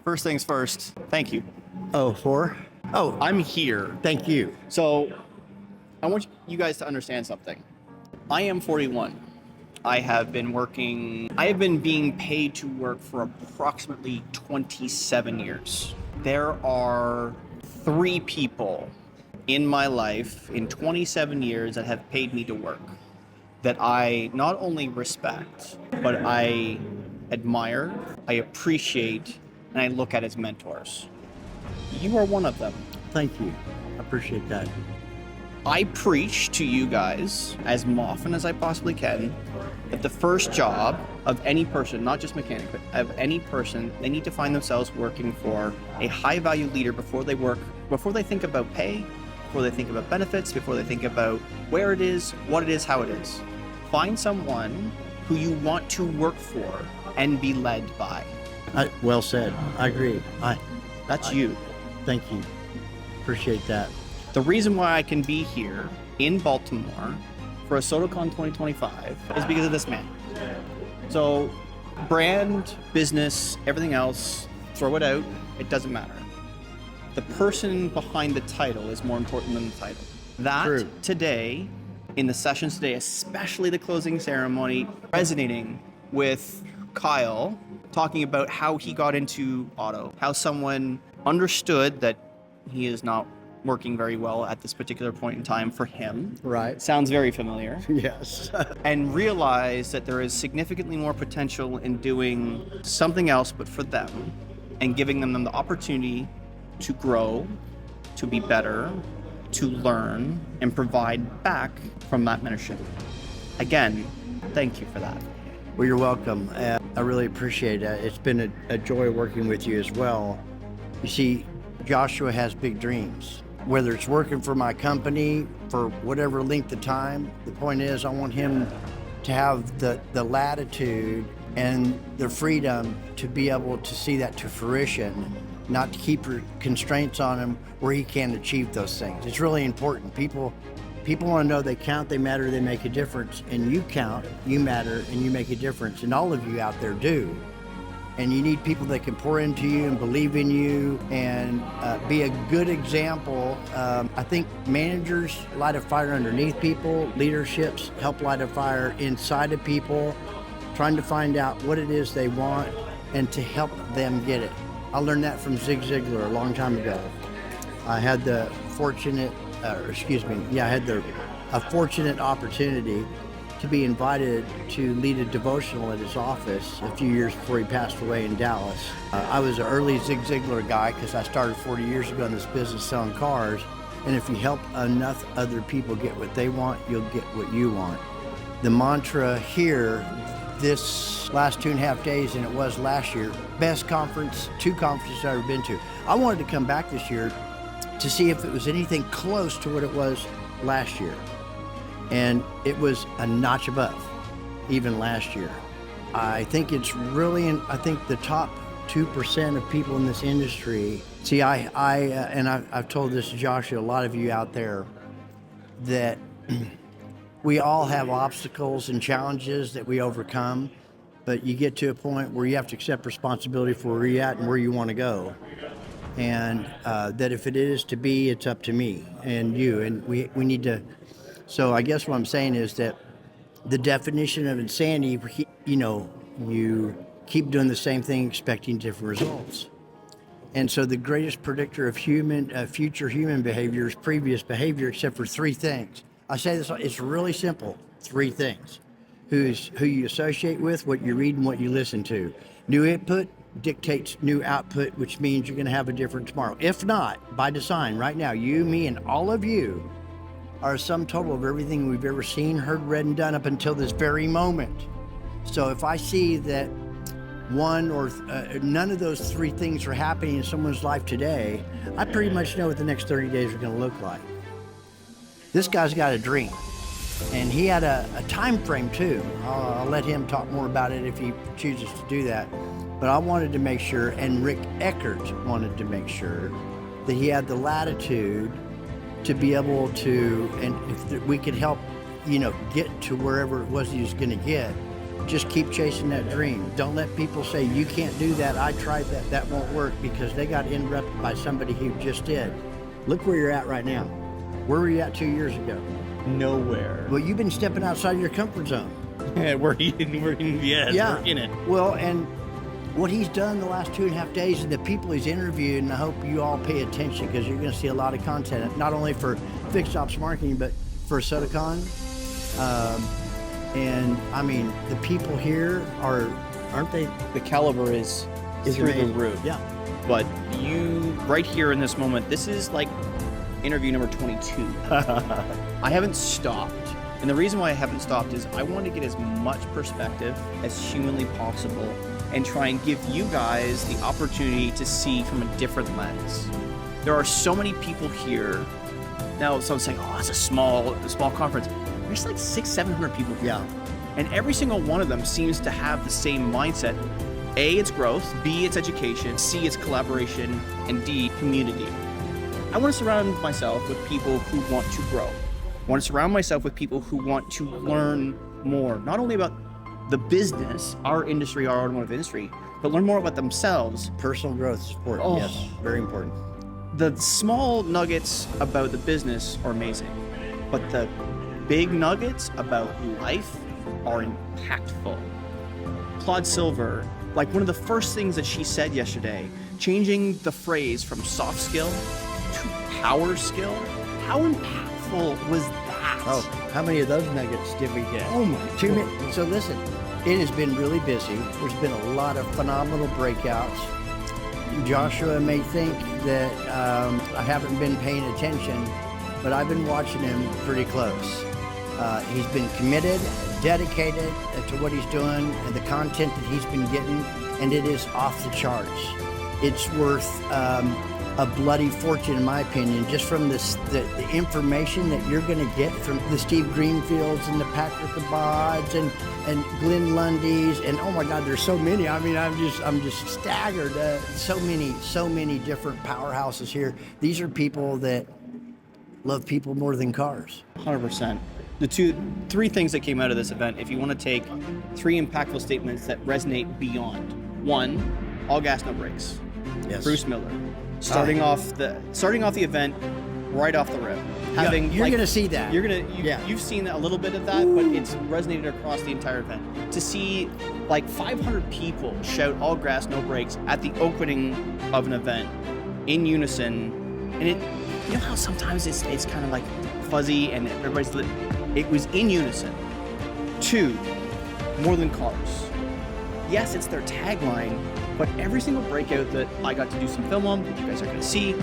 First things first, thank you. Oh, I'm here. thank you. So I want you guys to understand something. I am 41. I have been being paid to work for approximately 27 years. There are 3 people in my life in 27 years that have paid me to work that I not only respect, but I admire, I appreciate, and I look at as mentors. You are one of them. Thank you. I appreciate that. I preach to you guys as often as I possibly can that the first job of any person, not just mechanic, but of any person, they need to find themselves working for a high value leader before they think about pay, before they think about benefits, before they think about where it is, what it is, how it is. Find someone who you want to work for and be led by. Well said. I agree. That's you. Thank you. Appreciate that. The reason why I can be here in Baltimore for ASOTUCON 2025 is because of this man. So brand, business, everything else, throw it out, it doesn't matter. The person behind the title is more important than the title. That True. Today, in the sessions today, especially the closing ceremony, resonating with Kyle, talking about how he got into auto, how someone understood that he is not working very well at this particular point in time for him. Right. Sounds very familiar. Yes. And realize that there is significantly more potential in doing something else but for them and giving them the opportunity to grow, to be better, to learn, and provide back from that mentorship. Again, thank you for that. Well, you're welcome. I really appreciate it. It's been a joy working with you as well. You see, Joshua has big dreams. Whether it's working for my company for whatever length of time, the point is I want him to have the latitude and the freedom to be able to see that to fruition, not to keep constraints on him where he can't achieve those things. It's really important. People want to know they count, they matter, they make a difference, and you count, you matter, and you make a difference, and all of you out there do. And you need people that can pour into you and believe in you and be a good example. I think managers light a fire underneath people, leaderships help light a fire inside of people, trying to find out what it is they want and to help them get it. I learned that from Ziglar a long time ago. I had the fortunate opportunity to be invited to lead a devotional at his office a few years before he passed away in Dallas. I was an early Zig Ziglar guy because I started 40 years ago in this business selling cars. And if you help enough other people get what they want, you'll get what you want. The mantra here, this last 2.5 days, and it was last year, best conference, 2 conferences I've ever been to. I wanted to come back this year to see if it was anything close to what it was last year. And it was a notch above, even last year. I think it's really, I think the top 2% of people in this industry, see, I've told this to Joshua, a lot of you out there, that we all have obstacles and challenges that we overcome, but you get to a point where you have to accept responsibility for where you're at and where you want to go. And that if it is to be, it's up to me and you, and we need to. So I guess what I'm saying is that the definition of insanity, you keep doing the same thing expecting different results. And so the greatest predictor of future human behavior is previous behavior, except for 3 things. I say this, it's really simple, 3 things. Who you associate with, what you read, and what you listen to. New input dictates new output, which means you're going to have a different tomorrow. If not, by design, right now, you, me, and all of you are a sum total of everything we've ever seen, heard, read, and done up until this very moment. So if I see that one or none of those 3 things are happening in someone's life today, I pretty much know what the next 30 days are going to look like. This guy's got a dream, and he had a time frame too. I'll let him talk more about it if he chooses to do that. But I wanted to make sure, and Rick Eckert wanted to make sure, that he had the latitude to be able to, and if we could help, get to wherever it was he was going to get, just keep chasing that dream. Don't let people say, you can't do that, I tried that, that won't work, because they got interrupted by somebody who just did. Look where you're at right now. Where were you at 2 years ago? Nowhere. Well, you've been stepping outside your comfort zone. Yeah, we're in it. Well, and what he's done the last 2.5 days and the people he's interviewed, and I hope you all pay attention because you're going to see a lot of content, not only for fixed ops marketing, but for ASOTUCON. And I mean, the people here aren't they? The caliber is through the roof. Yeah. But you, right here in this moment, this is like interview number 22. I haven't stopped. And the reason why I haven't stopped is I want to get as much perspective as humanly possible and try and give you guys the opportunity to see from a different lens. There are so many people here. Now, someone's saying, oh, it's a small conference. There's like 600-700 people here. Yeah. And every single one of them seems to have the same mindset. A, it's growth. B, it's education. C, it's collaboration. And D, community. I want to surround myself with people who want to grow. I want to surround myself with people who want to learn more, not only about the business, our industry, our automotive industry, but learn more about themselves. Personal growth is important. Oh. Yes, very important. The small nuggets about the business are amazing, but the big nuggets about life are impactful. Claude Silver, like one of the first things that she said yesterday, changing the phrase from soft skill to power skill, how impactful was that? Oh, how many of those nuggets did we get? Oh my 2 minutes. So listen, it has been really busy. There's been a lot of phenomenal breakouts. Joshua may think that I haven't been paying attention, but I've been watching him pretty close. He's been committed, dedicated to what he's doing and the content that he's been getting, and it is off the charts. It's worth a bloody fortune, in my opinion, just from the information that you're going to get from the Steve Greenfields and the Patrick Abads and Glenn Lundy's, and oh my God, there's so many. I mean, I'm just staggered. So many different powerhouses here. These are people that love people more than cars. 100%. The three things that came out of this event, if you want to take three impactful statements that resonate beyond. One, all gas, no brakes. Yes. Bruce Miller. Starting off the event right off the rip. You're gonna see that. You've seen a little bit of that, but it's resonated across the entire event. To see like 500 people shout all gas, no brakes at the opening of an event in unison, and you know how sometimes it's kind of like fuzzy and everybody's it was in unison. Two, more than cars. Yes, it's their tagline, but every single breakout that I got to do some film on, that you guys are going to see,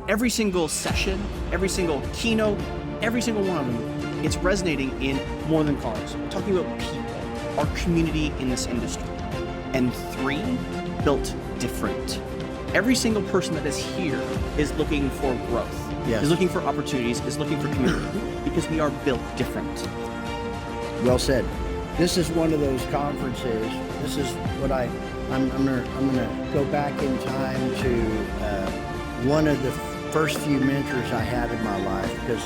every single session, every single keynote, every single one of them, it's resonating in more than cars. We're talking about people, our community in this industry. And three, built different. Every single person that is here is looking for growth, yes. is looking for opportunities, is looking for community, because we are built different. Well said. This is one of those conferences. This is what I'm gonna go back in time to one of the first few mentors I had in my life, because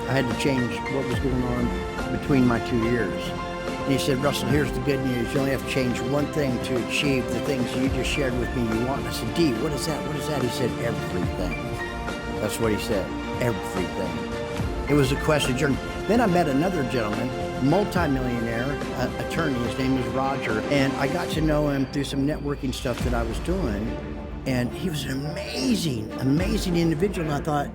I had to change what was going on between my 2 years. And he said, Russell, here's the good news. You only have to change one thing to achieve the things you just shared with me you want. I said, D, what is that? What is that? He said, everything. That's what he said, everything. It was a quest of journey. Then I met another gentleman, multi-millionaire attorney. His name was Roger, and I got to know him through some networking stuff that I was doing, and he was an amazing individual. And I thought,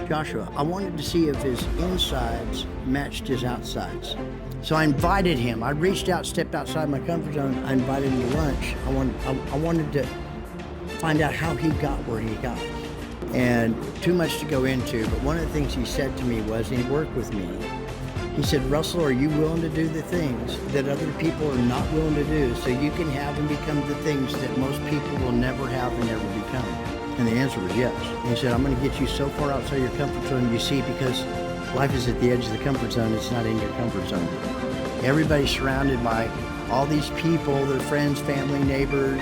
Joshua, I wanted to see if his insides matched his outsides. So I invited him. I reached out, stepped outside my comfort zone. I invited him to lunch. I wanted to find out how he got where he got. And too much to go into, but one of the things he said to me was, and he worked with me, he said, Russell, are you willing to do the things that other people are not willing to do so you can have and become the things that most people will never have and never become? And the answer was yes. And he said, I'm going to get you so far outside your comfort zone, you see, because life is at the edge of the comfort zone. It's not in your comfort zone. Everybody's surrounded by all these people, their friends, family, neighbors,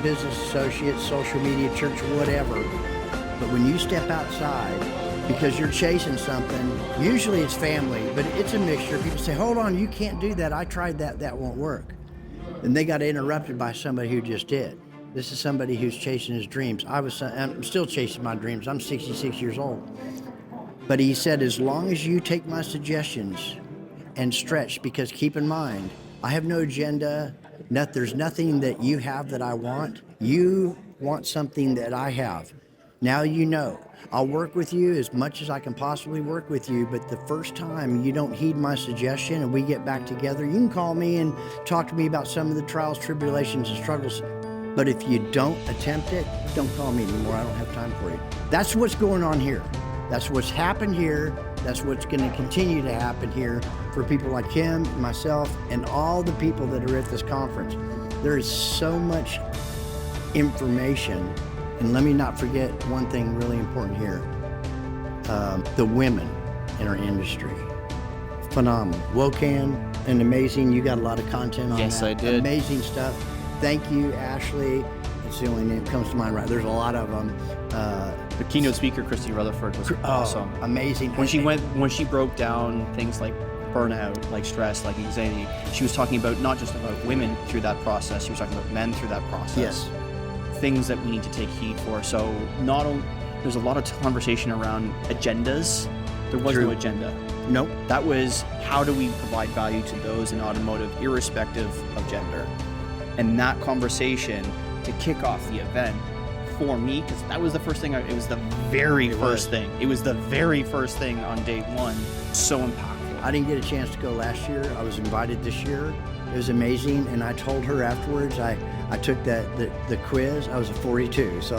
business associates, social media, church, whatever. But when you step outside because you're chasing something. Usually it's family, but it's a mixture. People say, hold on, you can't do that. I tried that, that won't work. And they got interrupted by somebody who just did. This is somebody who's chasing his dreams. I'm still chasing my dreams. I'm 66 years old. But he said, as long as you take my suggestions and stretch, because keep in mind, I have no agenda. There's nothing that you have that I want. You want something that I have. Now you know. I'll work with you as much as I can possibly work with you, but the first time you don't heed my suggestion and we get back together, you can call me and talk to me about some of the trials, tribulations, and struggles. But if you don't attempt it, don't call me anymore. I don't have time for you. That's what's going on here. That's what's happened here. That's what's going to continue to happen here for people like him, myself, and all the people that are at this conference. There is so much information. And let me not forget one thing really important here. The women in our industry. Phenomenal. Wokan and amazing. You got a lot of content on that. Yes, I did. Amazing stuff. Thank you, Ashley. It's the only name that comes to mind, right? There's a lot of them. The keynote speaker, Christy Rutherford, was awesome. Amazing. When she broke down things like burnout, like stress, like anxiety, she was talking about not just about women through that process, she was talking about men through that process. Yes. Things that we need to take heed for. So not only, there's a lot of conversation around agendas. There was no agenda. Nope. That was how do we provide value to those in automotive, irrespective of gender. And that conversation to kick off the event for me, because that was the first thing, it was the very first thing. It was the very first thing on day one. So impactful. I didn't get a chance to go last year. I was invited this year. It was amazing, and I told her afterwards, I took the quiz. I was a 42, so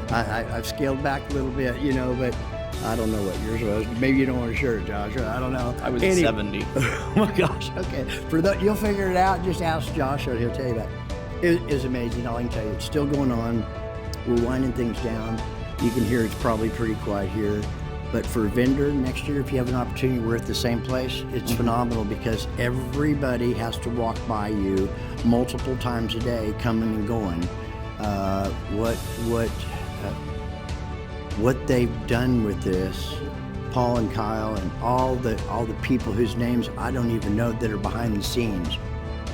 I've scaled back a little bit, but I don't know what yours was. Maybe you don't want to share it, Josh. I don't know. I was 70. Oh my gosh, okay. You'll figure it out. Just ask Josh, or he'll tell you that. It is amazing. All I can tell you, it's still going on. We're winding things down. You can hear it's probably pretty quiet here. But for vendor next year, if you have an opportunity, we're at the same place. It's phenomenal because everybody has to walk by you multiple times a day, coming and going. What they've done with this, Paul and Kyle and all the people whose names I don't even know that are behind the scenes,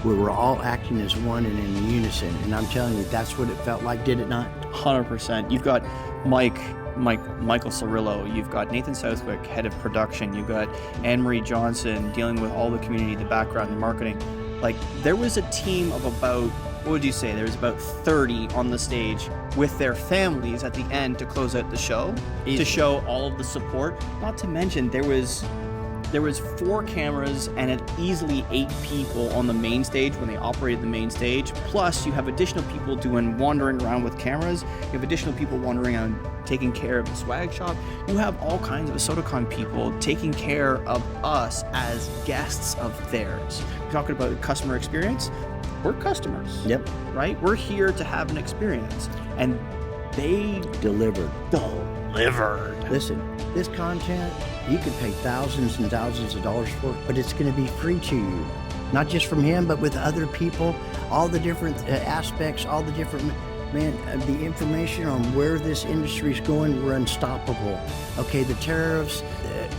where we're all acting as one and in unison. And I'm telling you, that's what it felt like, did it not? 100%. You've got Michael Cirillo, you've got Nathan Southwick, head of production, you've got Anne-Marie Johnson dealing with all the community, the background, the marketing. Like, there was a team of about, what would you say, there was about 30 on the stage with their families at the end to close out the show, to show all of the support. Not to mention, there was 4 cameras and easily 8 people on the main stage when they operated the main stage. Plus, you have additional people wandering around with cameras. You have additional people wandering around taking care of the swag shop. You have all kinds of ASOTUCON people taking care of us as guests of theirs. We're talking about customer experience. We're customers. Yep. Right? We're here to have an experience. And they Delivered. Listen, this content, you could pay thousands and thousands of dollars for it, but it's going to be free to you. Not just from him, but with other people, all the different aspects, all the different, the information on where this industry is going, we're unstoppable. Okay, the tariffs,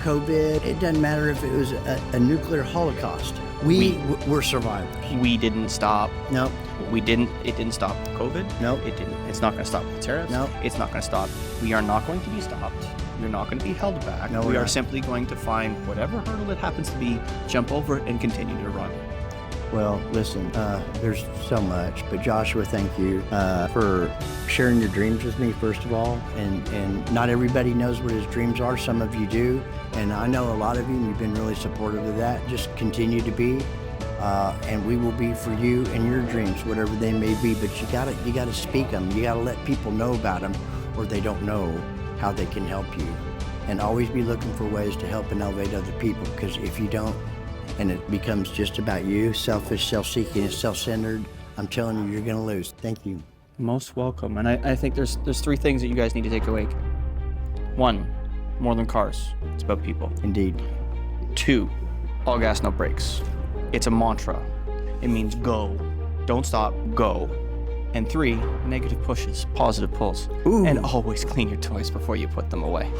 COVID, it doesn't matter if it was a nuclear holocaust. We're survivors. We didn't stop. No. It didn't stop COVID. No. It didn't. It's not going to stop the tariffs. No. It's not going to stop. We are not going to be stopped. We're not going to be held back. No, we we're are not. simply going to find whatever hurdle it happens to be, jump over it, and continue to run. Well, listen, there's so much, but Joshua, thank you for sharing your dreams with me, first of all, and not everybody knows what his dreams are. Some of you do, and I know a lot of you, and you've been really supportive of that. Just continue to be, and we will be for you and your dreams, whatever they may be, but you gotta speak them. You gotta let people know about them, or they don't know how they can help you. And always be looking for ways to help and elevate other people, because if you don't, and it becomes just about you, selfish, self-seeking, and self-centered, I'm telling you, you're going to lose. Thank you. Most welcome. And I think there's 3 things that you guys need to take away. 1, more than cars. It's about people. Indeed. 2, all gas, no brakes. It's a mantra. It means go. Don't stop, go. And 3, negative pushes, positive pulls. Ooh. And always clean your toys before you put them away.